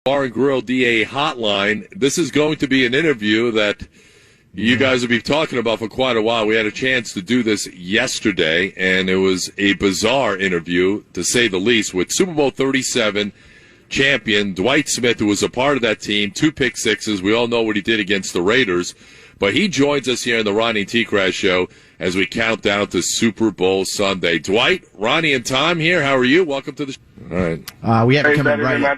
Bar and Grill DA Hotline. This is going to be an interview that you guys will be talking about for quite a while. We had a chance to do this yesterday, and it was a bizarre interview, to say the least, with Super Bowl 37 champion Dwight Smith, who was a part of that team, 2 pick sixes. We all know what he did against the Raiders. But he joins us here in the Ronnie and T-Crash Show as we count down to Super Bowl Sunday. Dwight, Ronnie, and Tom here. How are you? Welcome to the show. All right. We have to come in right.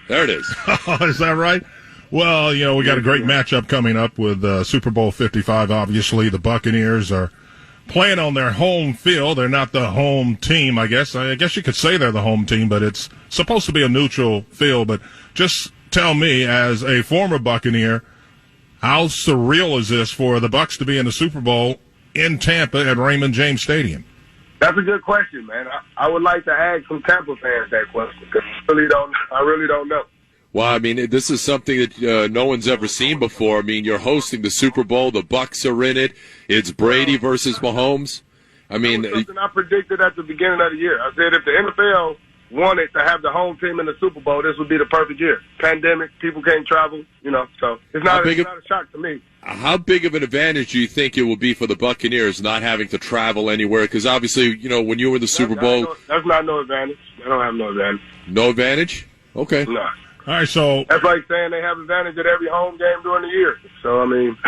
There it is. Oh, is that right? Well, we got a great matchup coming up with Super Bowl 55. Obviously, the Buccaneers are playing on their home field. They're not the home team, I guess. I guess you could say they're the home team, but it's supposed to be a neutral field. But just tell me, as a former Buccaneer, how surreal is this for the Bucs to be in the Super Bowl in Tampa at Raymond James Stadium? That's a good question, man. I would like to ask some Tampa fans that question because I really don't know. Well, I mean, this is something that no one's ever seen before. I mean, you're hosting the Super Bowl. The Bucs are in it. It's Brady versus Mahomes. I mean, that was something I predicted at the beginning of the year. I said if the NFL wanted to have the home team in the Super Bowl, this would be the perfect year. Pandemic, people can't travel, so it's not a shock to me. How big of an advantage do you think it will be for the Buccaneers not having to travel anywhere? Because obviously, when you were in the Super Bowl, that's not no advantage. I don't have no advantage. No advantage? Okay. No. All right, so that's like saying they have advantage at every home game during the year. So I mean,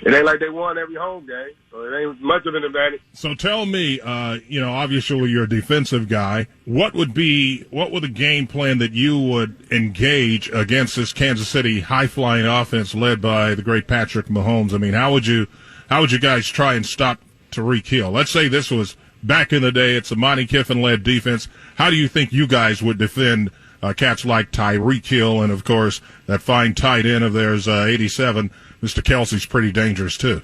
it ain't like they won every home game, so it ain't much of an advantage. So tell me, obviously you're a defensive guy. What would the game plan that you would engage against this Kansas City high-flying offense led by the great Patrick Mahomes? I mean, how would you guys try and stop Tyreek Hill? Let's say this was back in the day. It's a Monty Kiffin-led defense. How do you think you guys would defend cats like Tyreek Hill and, of course, that fine tight end of theirs, 87? Mr. Kelsey's pretty dangerous, too.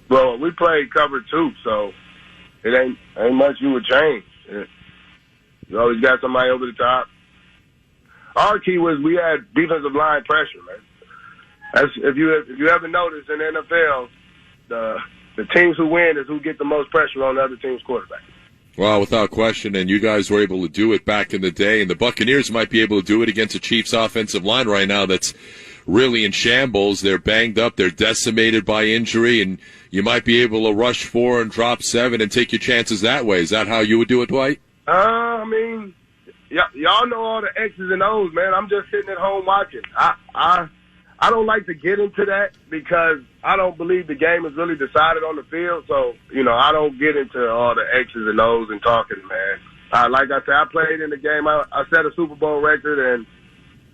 Well, we played cover 2, so it ain't much you would change. You always got somebody over the top. Our key was we had defensive line pressure, man. If you ever noticed in the NFL, the teams who win is who get the most pressure on the other team's quarterback. Well, without question, and you guys were able to do it back in the day, and the Buccaneers might be able to do it against the Chiefs' offensive line right now that's really in shambles. They're banged up. They're decimated by injury, and you might be able to rush 4 and drop 7 and take your chances that way. Is that how you would do it, Dwight? I mean, y'all know all the X's and O's, man. I'm just sitting at home watching. I don't like to get into that because I don't believe the game is really decided on the field. So, I don't get into all the X's and O's and talking, man. Like I said, I played in the game. I set a Super Bowl record, and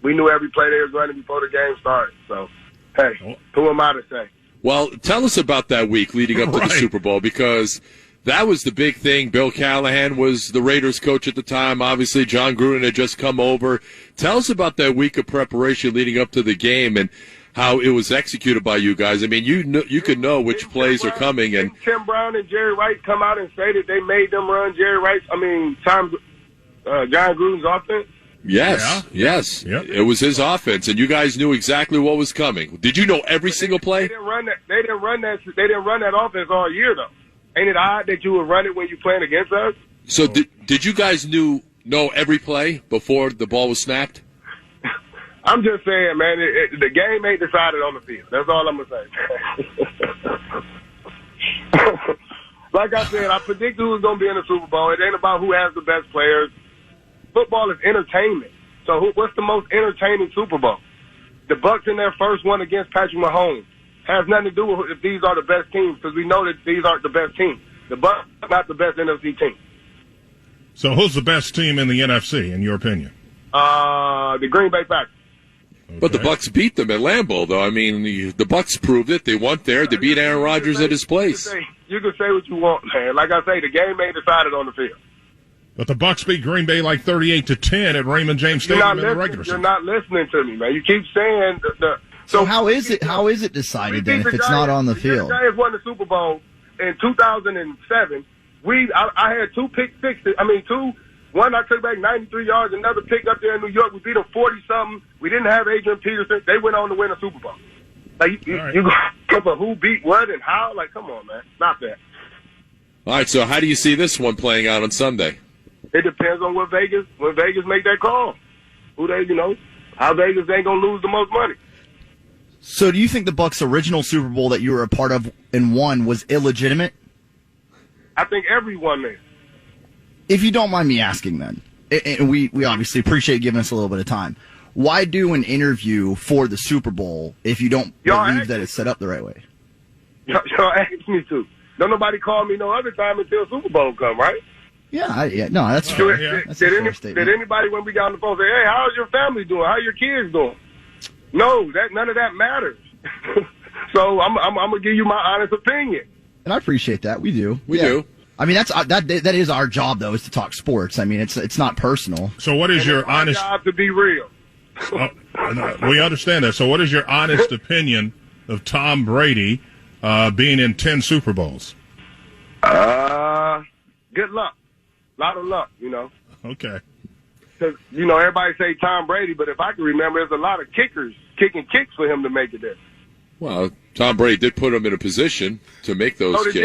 we knew every play they was running before the game started. So, hey, who am I to say? Well, tell us about that week leading up to the Super Bowl, because that was the big thing. Bill Callahan was the Raiders coach at the time. Obviously, John Gruden had just come over. Tell us about that week of preparation leading up to the game and how it was executed by you guys. I mean, you could know which plays are coming. And Tim Brown and Jerry Rice come out and say that they made them run John Gruden's offense. Yes. Yep. It was his offense, and you guys knew exactly what was coming. Did you know every single play? They didn't run that offense all year, though. Ain't it odd that you would run it when you're playing against us? So did you guys know every play before the ball was snapped? I'm just saying, man, the game ain't decided on the field. That's all I'm going to say. Like I said, I predict who's going to be in the Super Bowl. It ain't about who has the best players. Football is entertainment. So what's the most entertaining Super Bowl? The Bucs in their first one against Patrick Mahomes. Has nothing to do with if these are the best teams, because we know that these aren't the best teams. The Bucs are not the best NFC team. So who's the best team in the NFC, in your opinion? The Green Bay Packers. Okay. But the Bucs beat them at Lambeau, though. I mean, the Bucs proved it. They won there. They beat Aaron Rodgers at his place. You can say what you want, man. Like I say, the game ain't decided on the field. But the Bucs beat Green Bay like 38-10 at Raymond James Stadium in the regular season. You're not listening to me, man. You keep saying So how is it decided then if it's not on the field? The Giants won the Super Bowl in 2007. I had 2 pick sixes. One I took back 93 yards, another pick up there in New York. We beat them 40-something. We didn't have Adrian Peterson. They went on to win a Super Bowl. Like, you go for who beat what and how? Like, come on, man. Stop that. All right, so how do you see this one playing out on Sunday? It depends on when Vegas make that call. how Vegas ain't gonna lose the most money. So do you think the Bucks' original Super Bowl that you were a part of and won was illegitimate? I think everyone is. If you don't mind me asking then, and we obviously appreciate giving us a little bit of time, why do an interview for the Super Bowl if you don't believe that it's set up the right way? Y'all asked me to. Don't nobody call me no other time until Super Bowl come, right? Yeah, no, that's fair. Did anybody, when we got on the phone, say, hey, how's your family doing? How your kids doing? No, none of that matters. So I'm going to give you my honest opinion. And I appreciate that. We do. We do. I mean, that is our job, though, is to talk sports. I mean, it's not personal. So what is your honest... job to be real. We understand that. So what is your honest opinion of Tom Brady being in 10 Super Bowls? Good luck. A lot of luck, Okay. Because, everybody say Tom Brady, but if I can remember, there's a lot of kickers kicking kicks for him to make it there. Well, Tom Brady did put him in a position to make those So did kicks.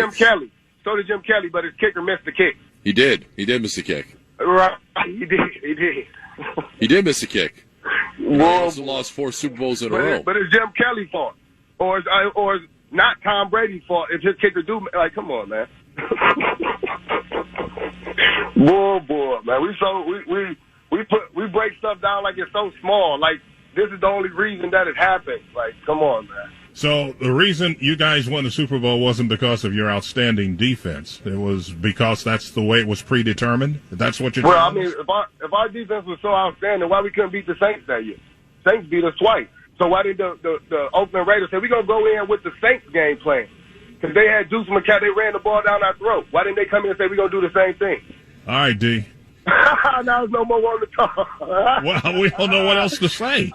So did Jim Kelly, but his kicker missed the kick. He did miss the kick. Right. He did. He did miss the kick. He Well, also lost 4 Super Bowls in a row. But it's Jim Kelly's fault. Or it's not Tom Brady's fault if his kicker do, like, come on, man. Boy, man. We break stuff down like it's so small. Like, this is the only reason that it happened. Like, come on, man. So the reason you guys won the Super Bowl wasn't because of your outstanding defense. It was because that's the way it was predetermined? That's what you're Well, I telling mean, us? if our defense was so outstanding, why we couldn't beat the Saints that year? Saints beat us twice. So why did the Oakland Raiders say, we're going to go in with the Saints game plan? Because they had Juice McCall, they ran the ball down our throat. Why didn't they come in and say, we're going to do the same thing? All right, D. Now there's no more one to talk. Well, we don't know what else to say.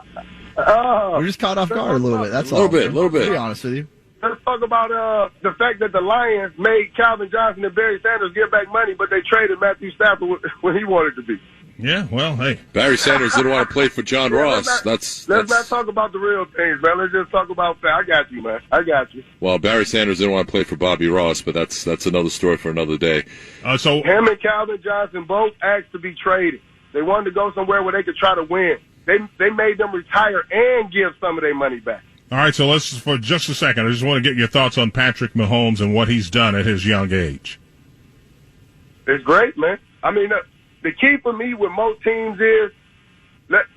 We're just caught off guard a little bit. That's all. A little bit. To be honest with you. Let's talk about the fact that the Lions made Calvin Johnson and Barry Sanders give back money, but they traded Matthew Stafford when he wanted to be. Yeah, well, hey. Barry Sanders didn't want to play for John Ross. Let's not talk about the real things, man. Let's just talk about that. I got you, man. I got you. Well, Barry Sanders didn't want to play for Bobby Ross, but that's another story for another day. So him and Calvin Johnson both asked to be traded. They wanted to go somewhere where they could try to win. They made them retire and give some of their money back. all right, so let's, for just a second, I just want to get your thoughts on Patrick Mahomes and what he's done at his young age. It's great, man. I mean, the key for me with most teams is let's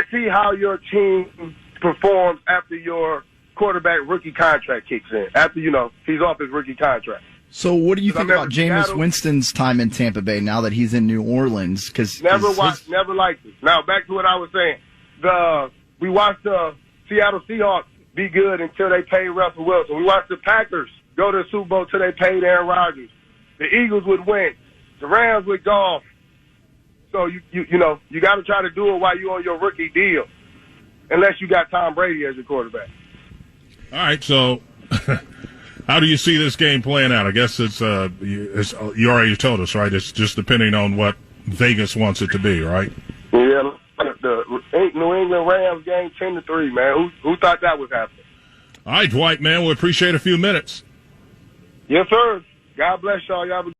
see how your team performs after your quarterback rookie contract kicks in. After, he's off his rookie contract. So what do you think about Jameis Seattle, Winston's time in Tampa Bay now that he's in New Orleans? Never liked it. Now, back to what I was saying. We watched the Seattle Seahawks be good until they paid Russell Wilson. We watched the Packers go to the Super Bowl until they paid Aaron Rodgers. The Eagles would win. The Rams would go off. So, you got to try to do it while you're on your rookie deal, unless you got Tom Brady as your quarterback. All right, so how do you see this game playing out? I guess it's you already told us, right? It's just depending on what Vegas wants it to be, right? Yeah, the New England Rams game 10-3, man. Who thought that was happening? All right, Dwight, man, we appreciate a few minutes. Yes, sir. God bless y'all. Y'all be